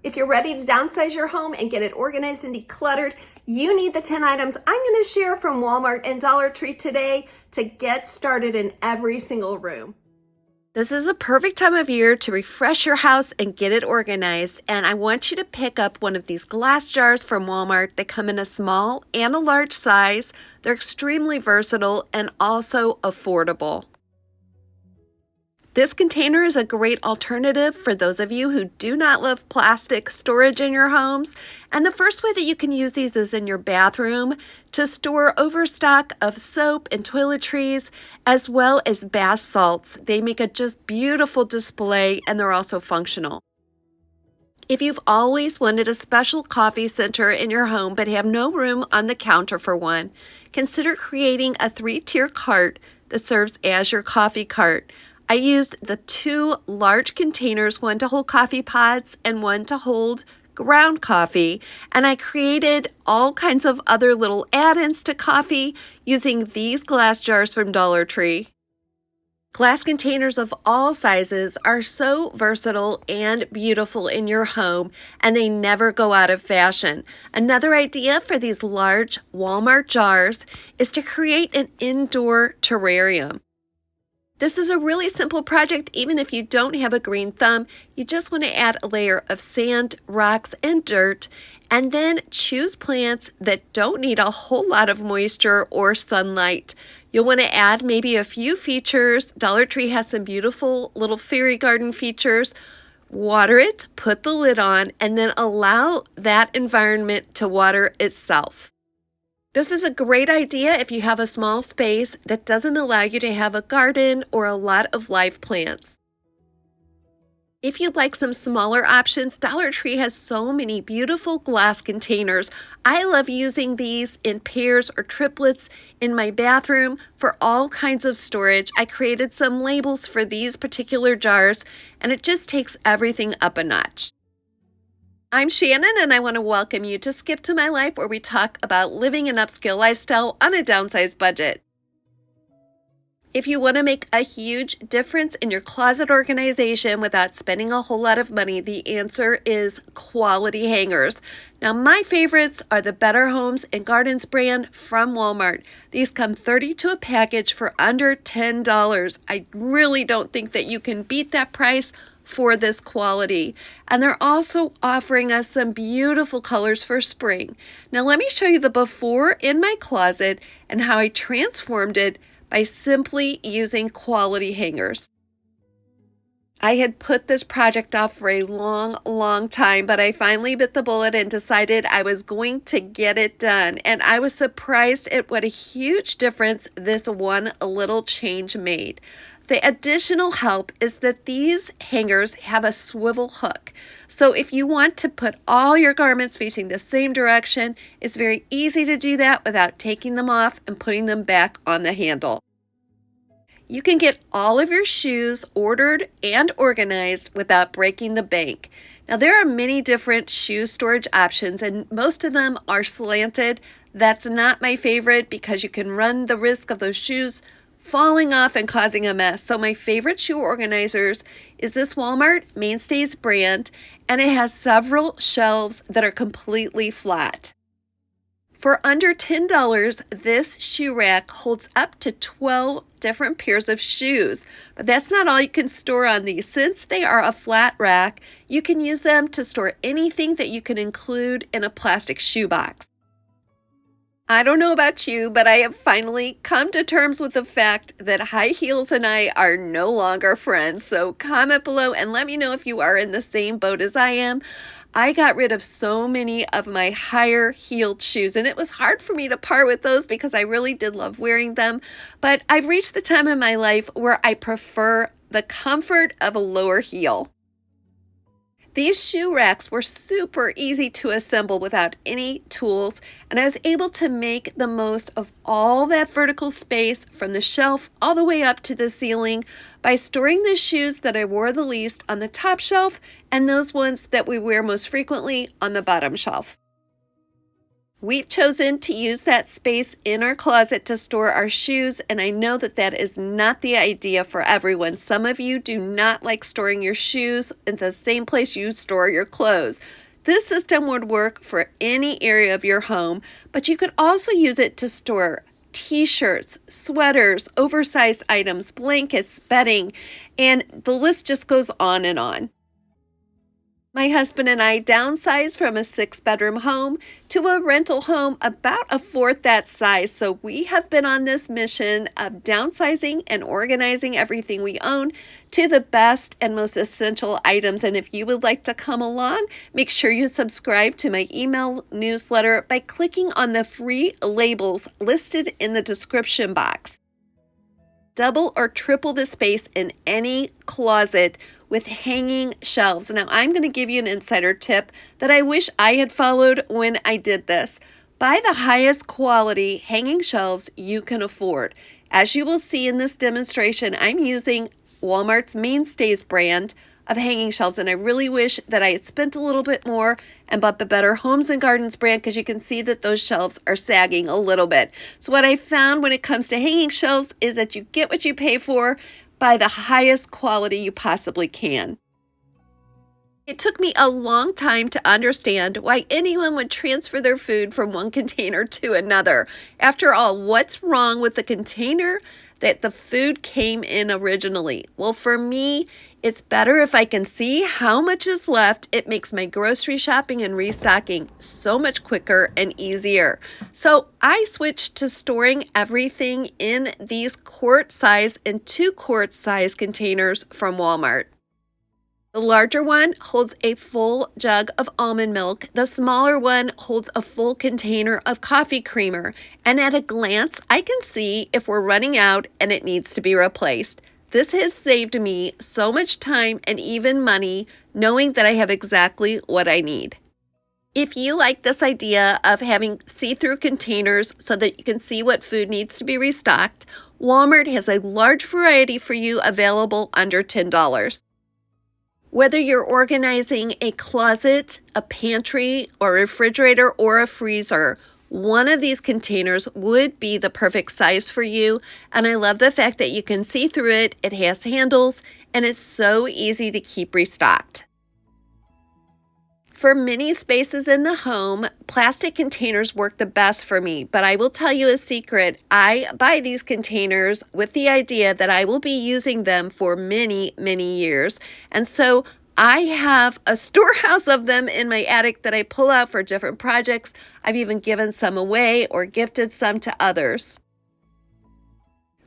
If you're ready to downsize your home and get it organized and decluttered, you need the 10 items I'm going to share from Walmart and Dollar Tree today to get started in every single room. This is a perfect time of year to refresh your house and get it organized, and I want you to pick up one of these glass jars from Walmart. They come in a small and a large size. They're extremely versatile and also affordable. This container is a great alternative for those of you who do not love plastic storage in your homes. And the first way that you can use these is in your bathroom to store overstock of soap and toiletries, as well as bath salts. They make a just beautiful display, and they're also functional. If you've always wanted a special coffee center in your home but have no room on the counter for one, consider creating a 3-tier cart that serves as your coffee cart. I used the 2 large containers, one to hold coffee pods and one to hold ground coffee, and I created all kinds of other little add-ins to coffee using these glass jars from Dollar Tree. Glass containers of all sizes are so versatile and beautiful in your home, and they never go out of fashion. Another idea for these large Walmart jars is to create an indoor terrarium. This is a really simple project. Even if you don't have a green thumb, you just want to add a layer of sand, rocks, and dirt, and then choose plants that don't need a whole lot of moisture or sunlight. You'll want to add maybe a few features. Dollar Tree has some beautiful little fairy garden features. Water it, put the lid on, and then allow that environment to water itself. This is a great idea if you have a small space that doesn't allow you to have a garden or a lot of live plants. If you'd like some smaller options, Dollar Tree has so many beautiful glass containers. I love using these in pairs or triplets in my bathroom for all kinds of storage. I created some labels for these particular jars, and it just takes everything up a notch. I'm Shannon, and I want to welcome you to Skip to My Life, where we talk about living an upscale lifestyle on a downsized budget. If you want to make a huge difference in your closet organization without spending a whole lot of money, the answer is quality hangers. Now, my favorites are the Better Homes and Gardens brand from Walmart. These come 32 a package for under $10. I really don't think that you can beat that price for this quality. And they're also offering us some beautiful colors for spring. Now let me show you the before in my closet and how I transformed it by simply using quality hangers. I had put this project off for a long time, but I finally bit the bullet and decided I was going to get it done. And I was surprised at what a huge difference this one little change made. The additional help is that these hangers have a swivel hook. So if you want to put all your garments facing the same direction, it's very easy to do that without taking them off and putting them back on the handle. You can get all of your shoes ordered and organized without breaking the bank. Now, there are many different shoe storage options, and most of them are slanted. That's not my favorite because you can run the risk of those shoes falling off and causing a mess. So my favorite shoe organizers is this Walmart Mainstays brand, and it has several shelves that are completely flat. For under $10, this shoe rack holds up to 12 different pairs of shoes. But that's not all you can store on these. Since they are a flat rack, you can use them to store anything that you can include in a plastic shoebox. I don't know about you, but I have finally come to terms with the fact that high heels and I are no longer friends. So comment below and let me know if you are in the same boat as I am. I got rid of so many of my higher heeled shoes, and it was hard for me to part with those because I really did love wearing them. But I've reached the time in my life where I prefer the comfort of a lower heel. These shoe racks were super easy to assemble without any tools, and I was able to make the most of all that vertical space from the shelf all the way up to the ceiling by storing the shoes that I wore the least on the top shelf and those ones that we wear most frequently on the bottom shelf. We've chosen to use that space in our closet to store our shoes, and I know that that is not the idea for everyone. Some of you do not like storing your shoes in the same place you store your clothes. This system would work for any area of your home, but you could also use it to store t-shirts, sweaters, oversized items, blankets, bedding, and the list just goes on and on. My husband and I downsized from a 6-bedroom home to a rental home about a fourth that size. So we have been on this mission of downsizing and organizing everything we own to the best and most essential items. And if you would like to come along, make sure you subscribe to my email newsletter by clicking on the free labels listed in the description box. Double or triple the space in any closet with hanging shelves. Now, I'm going to give you an insider tip that I wish I had followed when I did this. Buy the highest quality hanging shelves you can afford. As you will see in this demonstration, I'm using Walmart's Mainstays brand of hanging shelves, and I really wish that I had spent a little bit more and bought the Better Homes and Gardens brand, because you can see that those shelves are sagging a little bit. So what I found when it comes to hanging shelves is that you get what you pay for, by the highest quality you possibly can. It took me a long time to understand why anyone would transfer their food from one container to another. After all, what's wrong with the container that the food came in originally? Well, for me, it's better if I can see how much is left. It makes my grocery shopping and restocking so much quicker and easier. So I switched to storing everything in these quart size and 2-quart size containers from Walmart. The larger one holds a full jug of almond milk. The smaller one holds a full container of coffee creamer. And at a glance, I can see if we're running out and it needs to be replaced. This has saved me so much time and even money, knowing that I have exactly what I need. If you like this idea of having see-through containers so that you can see what food needs to be restocked, Walmart has a large variety for you available under $10. Whether you're organizing a closet, a pantry, or a refrigerator, or a freezer, one of these containers would be the perfect size for you. And I love the fact that you can see through it, it has handles, and it's so easy to keep restocked. For many spaces in the home, plastic containers work the best for me, but I will tell you a secret. I buy these containers with the idea that I will be using them for many, many years. And so I have a storehouse of them in my attic that I pull out for different projects. I've even given some away or gifted some to others.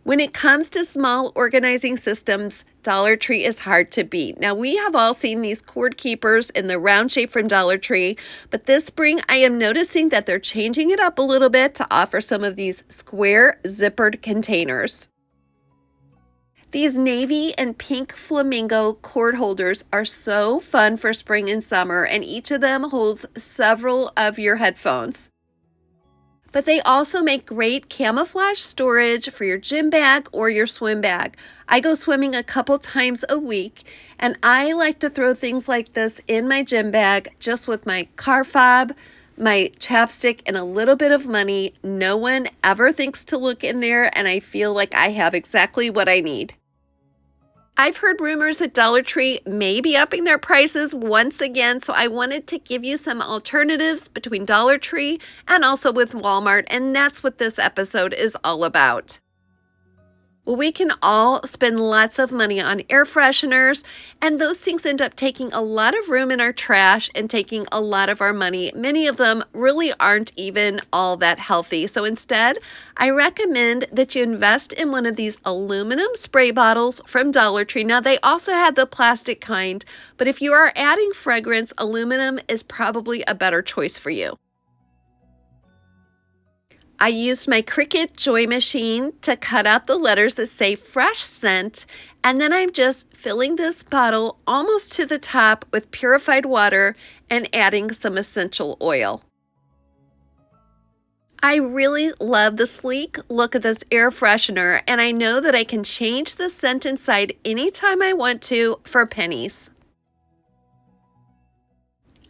When it comes to small organizing systems, Dollar Tree is hard to beat. Now, we have all seen these cord keepers in the round shape from Dollar Tree, but this spring I am noticing that they're changing it up a little bit to offer some of these square zippered containers. These navy and pink flamingo cord holders are so fun for spring and summer, and each of them holds several of your headphones. But they also make great camouflage storage for your gym bag or your swim bag. I go swimming a couple times a week, and I like to throw things like this in my gym bag just with my car fob, my chapstick, and a little bit of money. No one ever thinks to look in there, and I feel like I have exactly what I need. I've heard rumors that Dollar Tree may be upping their prices once again, so I wanted to give you some alternatives between Dollar Tree and also with Walmart, and that's what this episode is all about. Well, we can all spend lots of money on air fresheners, and those things end up taking a lot of room in our trash and taking a lot of our money. Many of them really aren't even all that healthy. So instead, I recommend that you invest in one of these aluminum spray bottles from Dollar Tree. Now, they also have the plastic kind, but if you are adding fragrance, aluminum is probably a better choice for you. I used my Cricut Joy machine to cut out the letters that say fresh scent, and then I'm just filling this bottle almost to the top with purified water and adding some essential oil. I really love the sleek look of this air freshener, and I know that I can change the scent inside anytime I want to for pennies.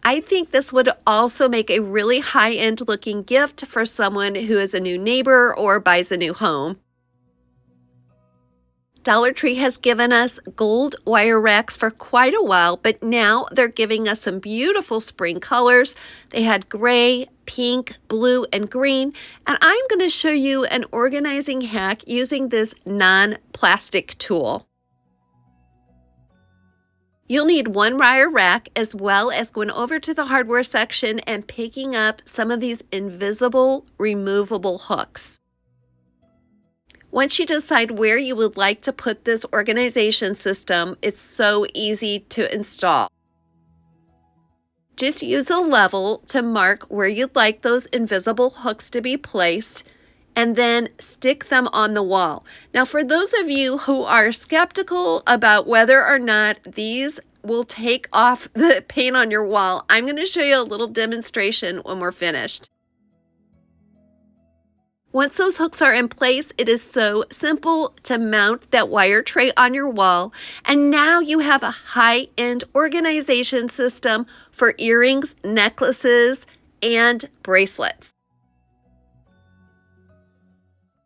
I think this would also make a really high-end looking gift for someone who is a new neighbor or buys a new home. Dollar Tree has given us gold wire racks for quite a while, but now they're giving us some beautiful spring colors. They had gray, pink, blue, and green, and I'm going to show you an organizing hack using this non-plastic tool. You'll need one wire rack as well as going over to the hardware section and picking up some of these invisible removable hooks. Once you decide where you would like to put this organization system, it's so easy to install. Just use a level to mark where you'd like those invisible hooks to be placed, and then stick them on the wall. Now, for those of you who are skeptical about whether or not these will take off the paint on your wall, I'm going to show you a little demonstration when we're finished. Once those hooks are in place, it is so simple to mount that wire tray on your wall, and now you have a high-end organization system for earrings, necklaces, and bracelets.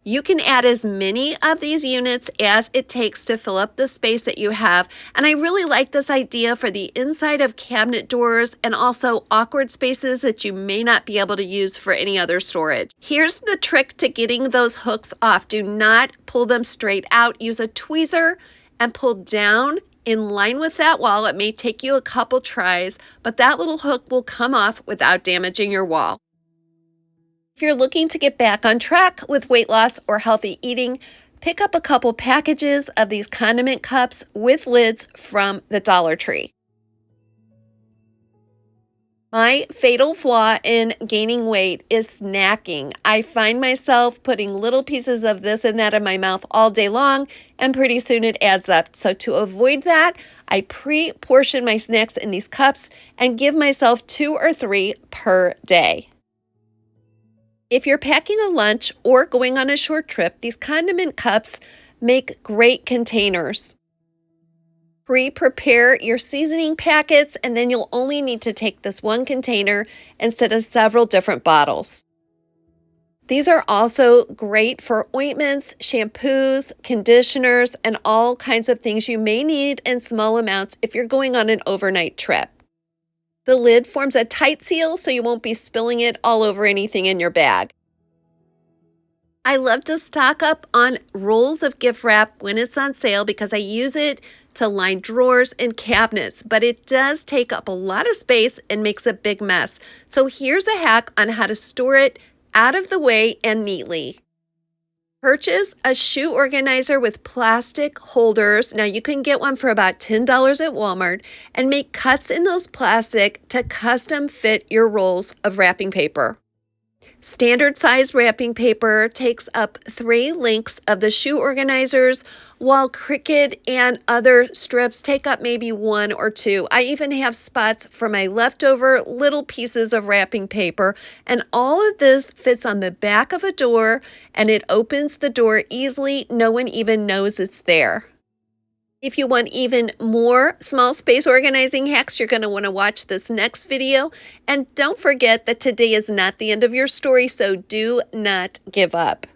You can add as many of these units as it takes to fill up the space that you have, and I really like this idea for the inside of cabinet doors and also awkward spaces that you may not be able to use for any other storage. Here's the trick to getting those hooks off. Do not pull them straight out. Use a tweezer and pull down in line with that wall. It may take you a couple tries, but that little hook will come off without damaging your wall. If you're looking to get back on track with weight loss or healthy eating, pick up a couple packages of these condiment cups with lids from the Dollar Tree. My fatal flaw in gaining weight is snacking. I find myself putting little pieces of this and that in my mouth all day long, and pretty soon it adds up. So to avoid that, I pre-portion my snacks in these cups and give myself 2 or 3 per day. If you're packing a lunch or going on a short trip, these condiment cups make great containers. Pre-prepare your seasoning packets, and then you'll only need to take this one container instead of several different bottles. These are also great for ointments, shampoos, conditioners, and all kinds of things you may need in small amounts if you're going on an overnight trip. The lid forms a tight seal so you won't be spilling it all over anything in your bag. I love to stock up on rolls of gift wrap when it's on sale because I use it to line drawers and cabinets, but it does take up a lot of space and makes a big mess. So here's a hack on how to store it out of the way and neatly. Purchase a shoe organizer with plastic holders. Now you can get one for about $10 at Walmart, and make cuts in those plastic to custom fit your rolls of wrapping paper. Standard size wrapping paper takes up 3 lengths of the shoe organizers, while Cricut and other strips take up maybe 1 or 2. I even have spots for my leftover little pieces of wrapping paper, and all of this fits on the back of a door, and it opens the door easily. No one even knows it's there. If you want even more small space organizing hacks, you're going to want to watch this next video. And don't forget that today is not the end of your story, so do not give up.